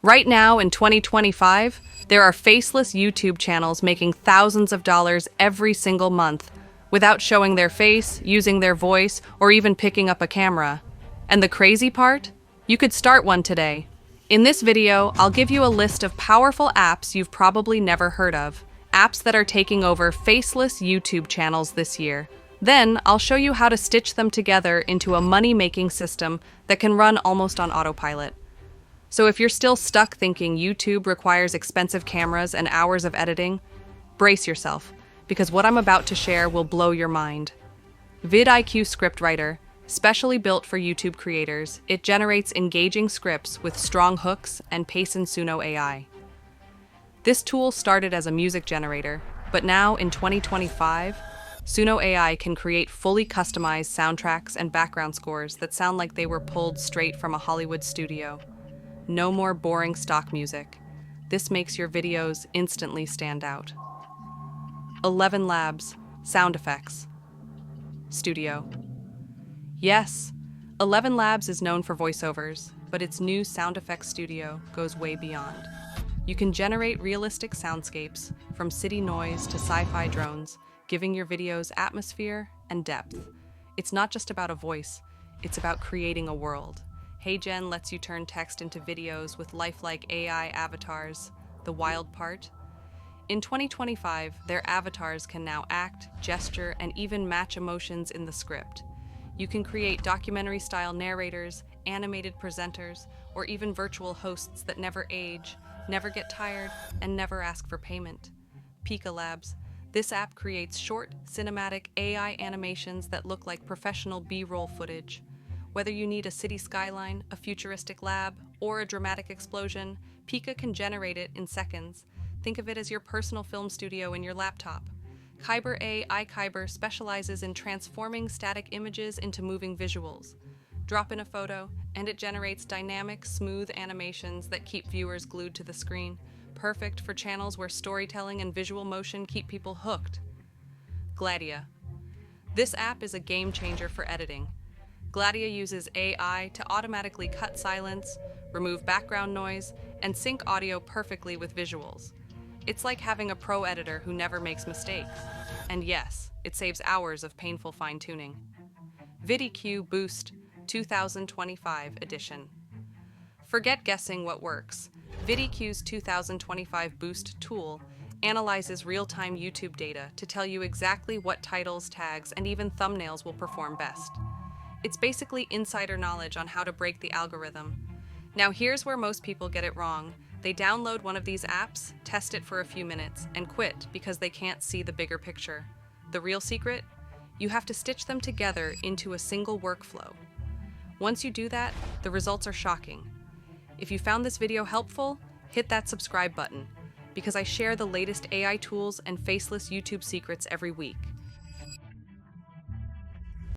Right now, in 2025, there are faceless YouTube channels making thousands of dollars every single month without showing their face, using their voice, or even picking up a camera. And the crazy part? You could start one today. In this video, I'll give you a list of powerful apps you've probably never heard of, apps that are taking over faceless YouTube channels this year. Then, I'll show you how to stitch them together into a money-making system that can run almost on autopilot. So if you're still stuck thinking YouTube requires expensive cameras and hours of editing, brace yourself, because what I'm about to share will blow your mind. vidIQ Scriptwriter, specially built for YouTube creators, it generates engaging scripts with strong hooks and Pace and Suno AI. This tool started as a music generator, but now in 2025, Suno AI can create fully customized soundtracks and background scores that sound like they were pulled straight from a Hollywood studio. No more boring stock music. This makes your videos instantly stand out. 11 Labs, Sound Effects Studio. Yes, 11 Labs is known for voiceovers, but its new Sound Effects Studio goes way beyond. You can generate realistic soundscapes, from city noise to sci-fi drones, giving your videos atmosphere and depth. It's not just about a voice, it's about creating a world. HeyGen lets you turn text into videos with lifelike AI avatars. The wild part? In 2025, their avatars can now act, gesture, and even match emotions in the script. You can create documentary-style narrators, animated presenters, or even virtual hosts that never age, never get tired, and never ask for payment. Pika Labs. This app creates short, cinematic AI animations that look like professional B-roll footage. Whether you need a city skyline, a futuristic lab, or a dramatic explosion, Pika can generate it in seconds. Think of it as your personal film studio in your laptop. Kyber iKyber specializes in transforming static images into moving visuals. Drop in a photo, and it generates dynamic, smooth animations that keep viewers glued to the screen, perfect for channels where storytelling and visual motion keep people hooked. Gladia. This app is a game changer for editing. Gladia uses AI to automatically cut silence, remove background noise, and sync audio perfectly with visuals. It's like having a pro editor who never makes mistakes. And yes, it saves hours of painful fine-tuning. vidIQ Boost 2025 edition. Forget guessing what works. vidIQ's 2025 Boost tool analyzes real-time YouTube data to tell you exactly what titles, tags, and even thumbnails will perform best. It's basically insider knowledge on how to break the algorithm. Now here's where most people get it wrong. They download one of these apps, test it for a few minutes, and quit because they can't see the bigger picture. The real secret? You have to stitch them together into a single workflow. Once you do that, the results are shocking. If you found this video helpful, hit that subscribe button, because I share the latest AI tools and faceless YouTube secrets every week.